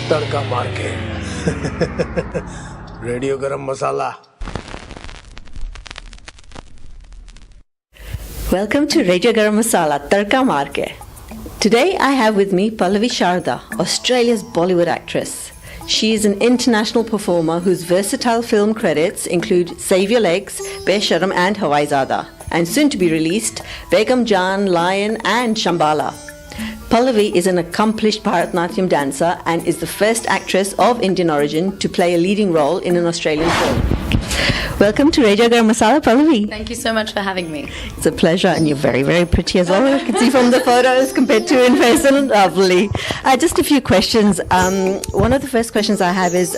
तड़का मार के रेडियो गरम मसाला. Welcome to Radio Garam Masala, Tadka Marke. Today I have with me Pallavi Sharda, Australia's Bollywood actress. She is an international performer whose versatile film credits include Save Your Legs, Besharam and Hawaizada, and soon to be released Begum Jaan, Lion and Shambhala. Pallavi is an accomplished Bharatanatyam dancer and is the first actress of Indian origin to play a leading role in an Australian film. Welcome to Radio Garam Masala, Pallavi. Thank you so much for having me. It's a pleasure, and you're very, very pretty as well. I can see from the photos compared to in person. Lovely. Just a few questions. One of the first questions I have is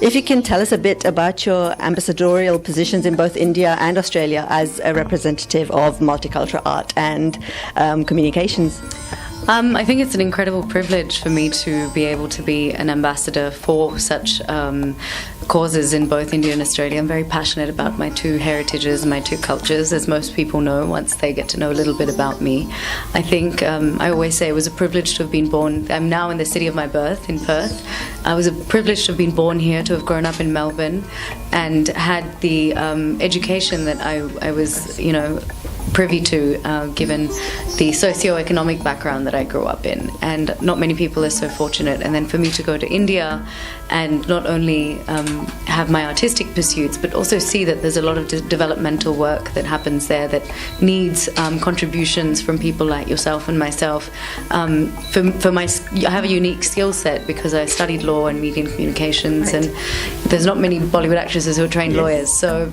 if you can tell us a bit about your ambassadorial positions in both India and Australia as a representative of multicultural art and communications. I think it's an incredible privilege for me to be able to be an ambassador for such causes in both India and Australia. I'm very passionate about my two heritages, my two cultures, as most people know once they get to know a little bit about me. I think I always say it was a privilege to have been born. I'm now in the city of my birth, in Perth. I was a privilege to have been born here, to have grown up in Melbourne, and had the education that I was, privy to, given the socio-economic background that I grew up in, and not many people are so fortunate. And then for me to go to India and not only have my artistic pursuits, but also see that there's a lot of developmental work that happens there that needs contributions from people like yourself and myself. I have a unique skill set because I studied law and media and communications, right. And there's not many Bollywood actresses who are trained lawyers, so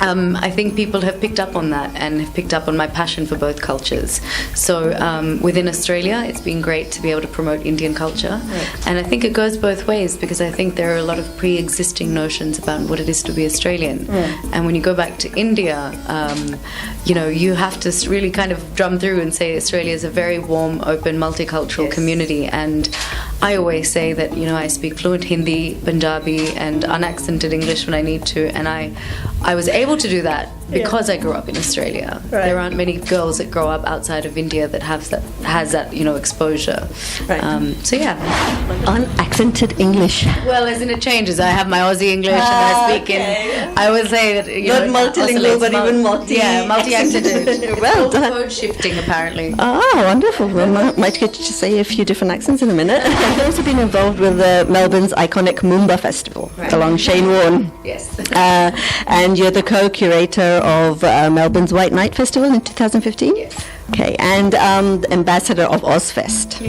I think people have picked up on that and have picked up on my passion for both cultures. So within Australia, it's been great to be able to promote Indian culture. Right. And I think it goes both ways, because I think there are a lot of pre-existing notions about what it is to be Australian. And when you go back to India, you have to really kind of drum through and say Australia is a very warm, open, multicultural community. And I always say that, I speak fluent Hindi, Punjabi and unaccented English when I need to. And I was able to do that because I grew up in Australia. Right. There aren't many girls that grow up outside of India that has that exposure. Right. Unaccented English. Well, as in it changes. I have my Aussie English and I speak in. I would say that not multilingual, but even multi-accented. Well done. Code shifting, apparently. Oh, wonderful. We might get you to say a few different accents in a minute. You've also been involved with Melbourne's iconic Moomba Festival, right, along Shane Warne. Yes. And you're the co-curator of Melbourne's White Night Festival in 2015? Yes. Okay, and ambassador of Ozfest,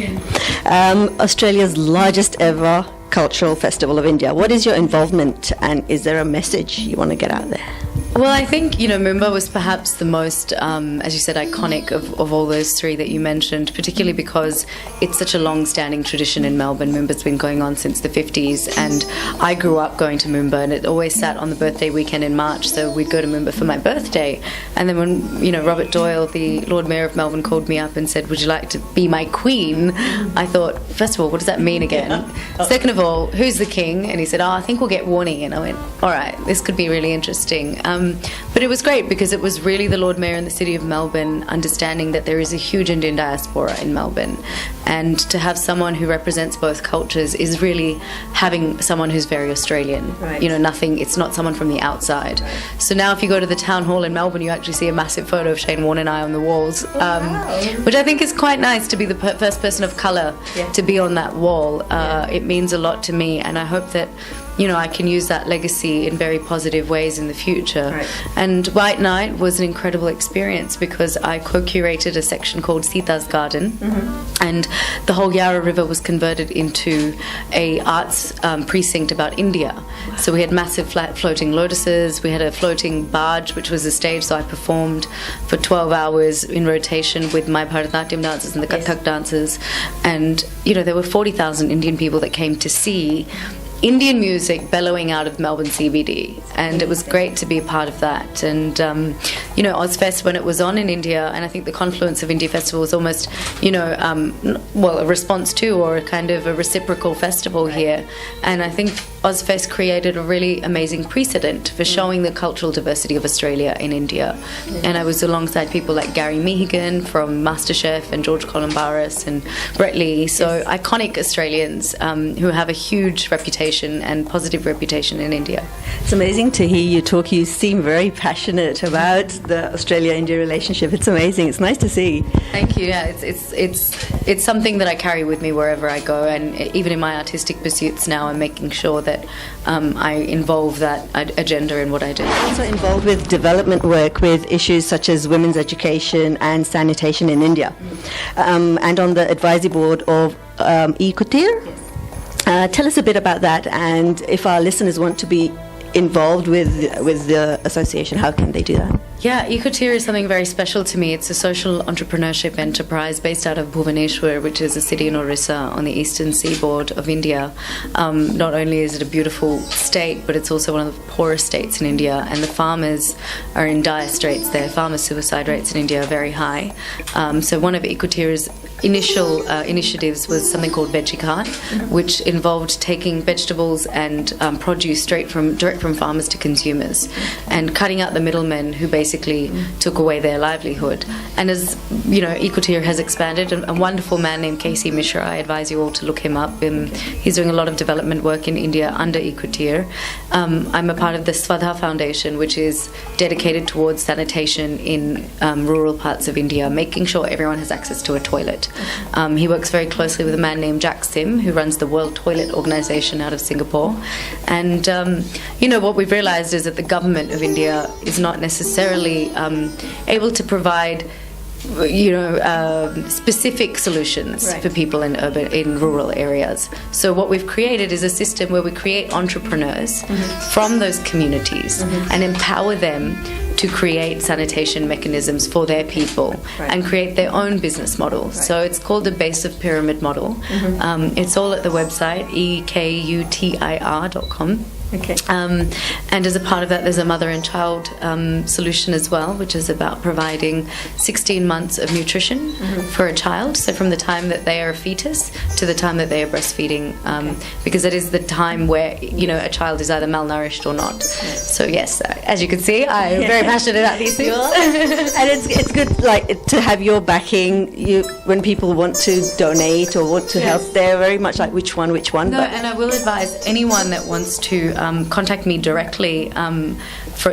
Australia's largest ever cultural festival of India. What is your involvement, and is there a message you want to get out there? Well, I think, Moomba was perhaps the most, as you said, iconic of all those three that you mentioned, particularly because it's such a long-standing tradition in Melbourne. Moomba's been going on since the 50s, and I grew up going to Moomba, and it always sat on the birthday weekend in March, so we'd go to Moomba for my birthday. And then when, Robert Doyle, the Lord Mayor of Melbourne, called me up and said, would you like to be my queen? I thought, first of all, what does that mean again? Second of all, who's the king? And he said, I think we'll get Warnie. And I went, all right, this could be really interesting. But it was great because it was really the Lord Mayor in the city of Melbourne understanding that there is a huge Indian diaspora in Melbourne, and to have someone who represents both cultures is really having someone who's very Australian. Right. It's not someone from the outside. So now if you go to the town hall in Melbourne, you actually see a massive photo of Shane Warne and I on the walls, which I think is quite nice to be the first person of colour to be on that wall. It means a lot to me, and I hope that I can use that legacy in very positive ways in the future. Right. And White Night was an incredible experience because I co-curated a section called Sita's Garden, and the whole Yarra River was converted into a arts precinct about India. Wow. So we had massive flat floating lotuses, we had a floating barge which was a stage, so I performed for 12 hours in rotation with my Bharatanatyam dancers and the Kathak dancers, and there were 40,000 Indian people that came to see Indian music bellowing out of Melbourne CBD, and it was great to be a part of that. And Ozfest, when it was on in India, and I think the confluence of Indie Festival was almost a response to, or a kind of a reciprocal festival here. And I think Ozfest created a really amazing precedent for showing the cultural diversity of Australia in India. And I was alongside people like Gary Mehigan from MasterChef and George Columbaris and Brett Lee, so iconic Australians who have a huge reputation and positive reputation in India. It's amazing to hear you talk. You seem very passionate about the Australia-India relationship. It's amazing. It's nice to see. Thank you. Yeah, it's something that I carry with me wherever I go, and even in my artistic pursuits now, I'm making sure that I involve that agenda in what I do. Also involved with development work with issues such as women's education and sanitation in India, and on the advisory board of Ecotir. Tell us a bit about that, and if our listeners want to be involved with the association, how can they do that? Yeah, Ecotir is something very special to me. It's a social entrepreneurship enterprise based out of Bhubaneswar, which is a city in Orissa on the eastern seaboard of India. Not only is it a beautiful state, but it's also one of the poorest states in India, and the farmers are in dire straits there. Farmer suicide rates in India are very high. So one of Ecotir's initial initiatives was something called Veggie Cart, which involved taking vegetables and produce direct from farmers to consumers, and cutting out the middlemen who basically took away their livelihood. And as you know, Ecotir has expanded. A wonderful man named Casey Mishra, I advise you all to look him up. He's doing a lot of development work in India under Ecotir. I'm a part of the Svadha Foundation, which is dedicated towards sanitation in rural parts of India, making sure everyone has access to a toilet. He works very closely with a man named Jack Sim, who runs the World Toilet Organization out of Singapore. And what we've realized is that the government of India is not necessarily able to provide specific solutions for people in rural areas. So what we've created is a system where we create entrepreneurs from those communities and empower them to create sanitation mechanisms for their people and create their own business model. So it's called the base of pyramid model. It's all at the website ekutir.com. Okay. And as a part of that, there's a mother and child solution as well, which is about providing 16 months of nutrition for a child. So from the time that they are a fetus to the time that they are breastfeeding, because it is the time where a child is either malnourished or not. So yes, as you can see, I'm very passionate about these things. And it's good, like, to have your backing. When people want to donate or want to help, they're very much like which one. No, and I will advise anyone that wants to contact me directly.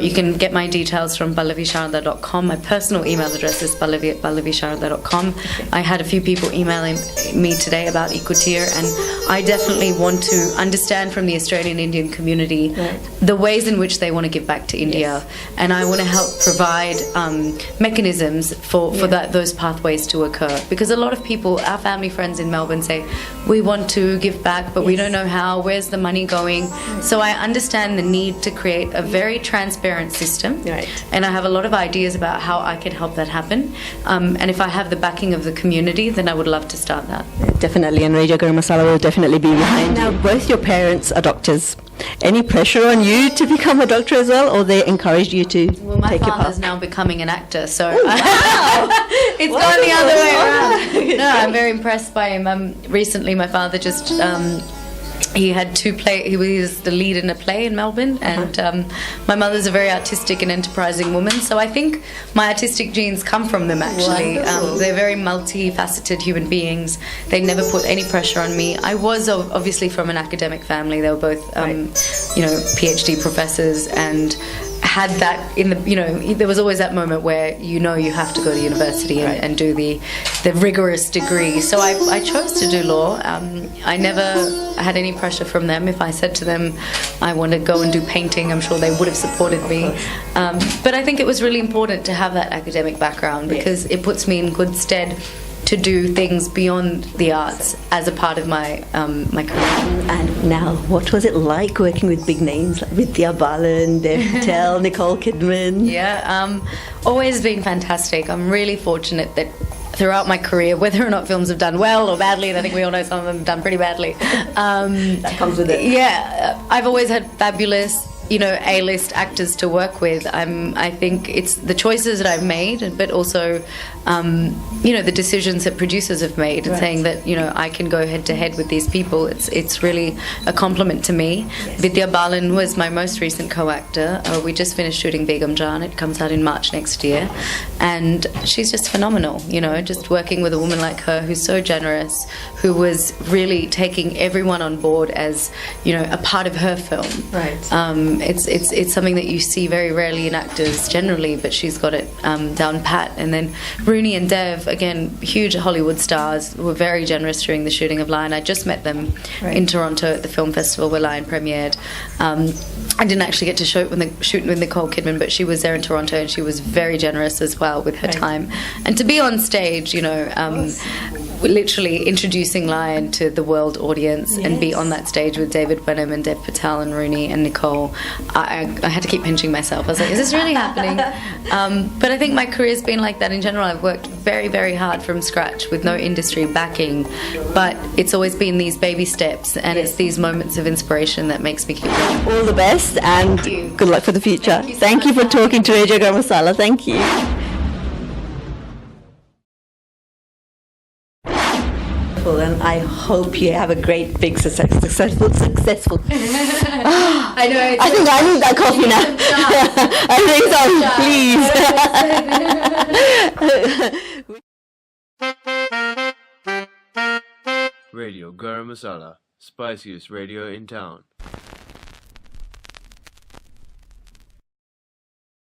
You can get my details from pallavisharda.com. My personal email address is pallavi@pallavisharda.com. I had a few people emailing me today about Ecotir, and I definitely want to understand from the Australian Indian community the ways in which they want to give back to India, and I want to help provide mechanisms for those pathways to occur, because a lot of people, our family friends in Melbourne, say we want to give back but we don't know how, where's the money going. So I understand the need to create a very transparent system, and I have a lot of ideas about how I can help that happen, and if I have the backing of the community, then I would love to start that. Definitely, and Radio Garam Masala will definitely be behind. Now, both your parents are doctors. Any pressure on you to become a doctor as well, or they encouraged you to take your path? My father's now becoming an actor, so it's gone the other way around. No, I'm very impressed by him. Recently, my father just he had he was the lead in a play in Melbourne, and my mother's a very artistic and enterprising woman, so I think my artistic genes come from them, actually. They're very multifaceted human beings. They never put any pressure on me. I was obviously from an academic family. They were both PhD professors, and had that in the there was always that moment where you have to go to university and do the rigorous degree. So I chose to do law. I never had any pressure from them. If I said to them I want to go and do painting, I'm sure they would have supported me. But I think it was really important to have that academic background, because it puts me in good stead to do things beyond the arts as a part of my my career. And now, what was it like working with big names like Vidya Balan, Dev Patel, Nicole Kidman? Yeah, always been fantastic. I'm really fortunate that throughout my career, whether or not films have done well or badly, and I think we all know some of them have done pretty badly. That comes with it. Yeah, I've always had fabulous, A-list actors to work with. I think it's the choices that I've made, but also, the decisions that producers have made, and saying that, I can go head to head with these people. It's really a compliment to me. Yes. Vidya Balan was my most recent co-actor. We just finished shooting Begum Jaan. It comes out in March next year, and she's just phenomenal. Just working with a woman like her who's so generous, who was really taking everyone on board as, a part of her film. Right. It's something that you see very rarely in actors generally, but she's got it down pat. And then Rooney and Dev, again, huge Hollywood stars, were very generous during the shooting of Lion. I just met them in Toronto at the film festival where Lion premiered. I didn't actually get to shoot with Nicole Kidman, but she was there in Toronto, and she was very generous as well with her time. And to be on stage, literally introducing Lion to the world audience, and be on that stage with David Wenham and Dev Patel and Rooney and Nicole, I had to keep pinching myself. I was like, is this really happening? But I think my career's been like that in general. I've worked very, very hard from scratch with no industry backing, but it's always been these baby steps, and it's these moments of inspiration that makes me keep going. All the best, and good luck for the future. Thank you for talking to Radio Garam Masala. Thank you. And I hope you have a great, big, successful. I know. I think I need that coffee now. I think so. Please. Radio Garam Masala, spiciest radio in town.